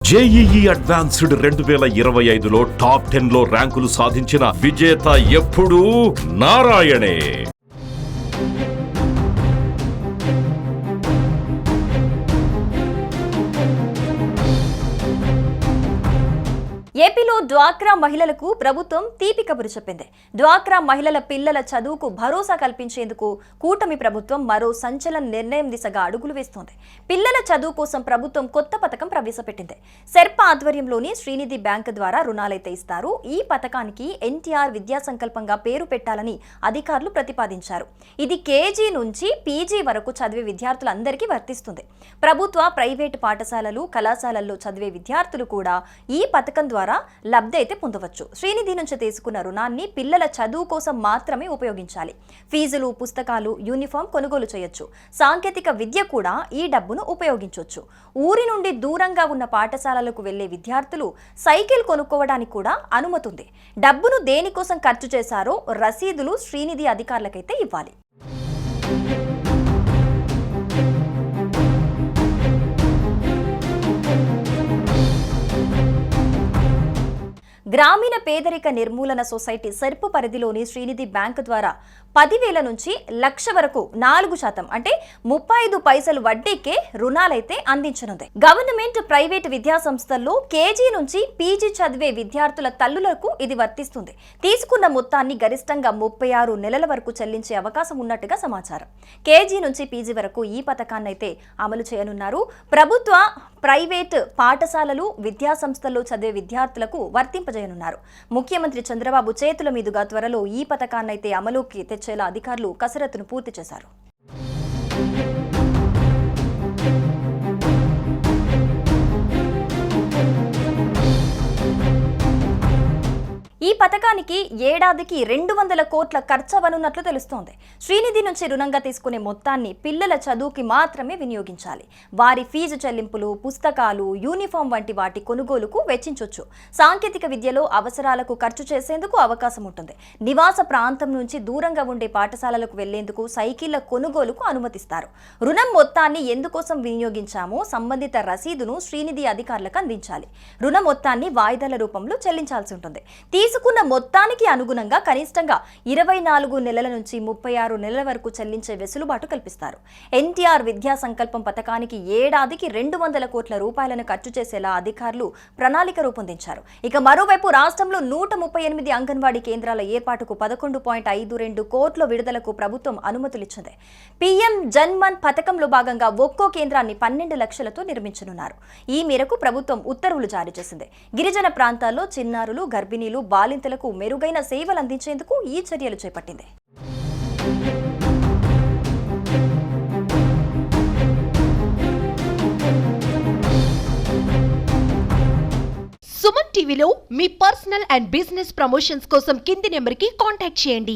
JEE advanced 2025లో top 10లో ర్యాంకులు సాధించిన విజేత ఎప్పుడూ నారాయణే. ఏపీలో డ్వాక్రా మహిళలకు ప్రభుత్వం తీపి కబురు చెప్పింది. డ్వాక్రా మహిళల పిల్లల చదువుకు భరోసా కల్పించేందుకు కూటమి ప్రభుత్వం మరో సంచలన నిర్ణయం దిశగా అడుగులు వేస్తోంది. పిల్లల చదువు కోసం ప్రభుత్వం కొత్త పథకం ప్రవేశపెట్టింది. సెర్ప ఆధ్వర్యంలోని శ్రీనిధి బ్యాంకు ద్వారా రుణాలైతే ఇస్తారు. ఈ పథకానికి ఎన్టీఆర్ విద్యా సంకల్పంగా పేరు పెట్టాలని అధికారులు ప్రతిపాదించారు. ఇది కేజీ నుంచి పీజీ వరకు చదివే విద్యార్థులందరికీ వర్తిస్తుంది. ప్రభుత్వ, ప్రైవేటు పాఠశాలలు, కళాశాలల్లో చదివే విద్యార్థులు కూడా ఈ పథకం ద్వారా లబ్ధి అయితే పొందవచ్చు. శ్రీనిధి నుంచి తీసుకున్న రుణాన్ని పిల్లల చదువు కోసం మాత్రమే ఉపయోగించాలి. ఫీజులు, పుస్తకాలు, యూనిఫామ్ కొనుగోలు చేయొచ్చు. సాంకేతిక విద్య కూడా ఈ డబ్బును ఉపయోగించవచ్చు. ఊరి నుండి దూరంగా ఉన్న పాఠశాలలకు వెళ్లే విద్యార్థులు సైకిల్ కొనుక్కోవడానికి కూడా అనుమతి ఉంది. డబ్బును దేనికోసం ఖర్చు చేశారో రసీదులు శ్రీనిధి అధికారులకైతే ఇవ్వాలి. గ్రామీణ పేదరిక నిర్మూలన సొసైటీ సెర్ప్ పరిధిలోని శ్రీనిధి బ్యాంకు ద్వారా 10,000 నుంచి 1,00,000 వరకు 4% అంటే 35 పైసలు వడ్డీకే రుణాలైతే అందించనుంది. గవర్నమెంట్, ప్రైవేట్ విద్యా సంస్థల్లో కేజీ నుంచి పీజీ చదివే విద్యార్థుల తల్లులకు ఇది వర్తిస్తుంది. తీసుకున్న మొత్తాన్ని గరిష్టంగా 36 నెలల వరకు చెల్లించే అవకాశం ఉన్నట్టుగా సమాచారం. కేజీ నుంచి పీజీ వరకు ఈ పథకాన్నైతే అమలు చేయనున్నారు. ప్రభుత్వ, ప్రైవేట్ పాఠశాలలు, విద్యా సంస్థల్లో చదివే విద్యార్థులకు వర్తింపజేయనున్నారు. ముఖ్యమంత్రి చంద్రబాబు చేతుల మీదుగా త్వరలో ఈ పథకాన్నైతే అమలుకి తెచ్చేలా అధికారులు కసరత్తును పూర్తి చేశారు. ఈ పథకానికి ఏడాదికి 200 కోట్ల ఖర్చవనున్నట్లు తెలుస్తోంది. శ్రీనిధి నుంచి రుణంగా తీసుకునే మొత్తాన్ని పిల్లల చదువుకి మాత్రమే వినియోగించాలి. వారి ఫీజు చెల్లింపులు, పుస్తకాలు, యూనిఫామ్ వంటి వాటి కొనుగోలుకు వెచ్చించొచ్చు. సాంకేతిక విద్యలో అవసరాలకు ఖర్చు చేసేందుకు అవకాశం ఉంటుంది. నివాస ప్రాంతం నుంచి దూరంగా ఉండే పాఠశాలలకు వెళ్లేందుకు సైకిళ్ల కొనుగోలుకు అనుమతిస్తారు. రుణం మొత్తాన్ని ఎందుకోసం వినియోగించామో సంబంధిత రసీదును శ్రీనిధి అధికారులకు అందించాలి. రుణ మొత్తాన్ని వాయిదాల రూపంలో చెల్లించాల్సి ఉంటుంది. తీసుకున్న మొత్తానికి అనుగుణంగా కనిష్టంగా 24 నెలల నుంచి 36 నెలల వరకు చెల్లించే వెసులుబాటు కల్పిస్తారు. ఎన్టీఆర్ విద్యా సంకల్పం పథకానికి ఏడాదికి 200 కోట్ల రూపాయలను ఖర్చు చేసేలా అధికారులు ప్రణాళిక రూపొందించారు. ఇక మరోవైపు రాష్ట్రంలో 138 అంగన్వాడీ కేంద్రాల ఏర్పాటుకు 11.52 కోట్ల విడుదలకు ప్రభుత్వం అనుమతులిచ్చింది. పీఎం జన్మన్ పథకంలో భాగంగా ఒక్కో కేంద్రాన్ని 12 లక్షలతో నిర్మించనున్నారు. ఈ మేరకు ప్రభుత్వం ఉత్తర్వులు జారీ చేసింది. గిరిజన ప్రాంతాల్లో చిన్నారులు, గర్భిణీలు, బాలింతలకు మెరుగైన సేవలు అందించేందుకు ఈ చర్యలు చేపట్టింది. సుమన్ టీవీలో మీ పర్సనల్ అండ్ బిజినెస్ ప్రమోషన్స్ కోసం కింది నెంబర్కి కాంటాక్ట్ చేయండి.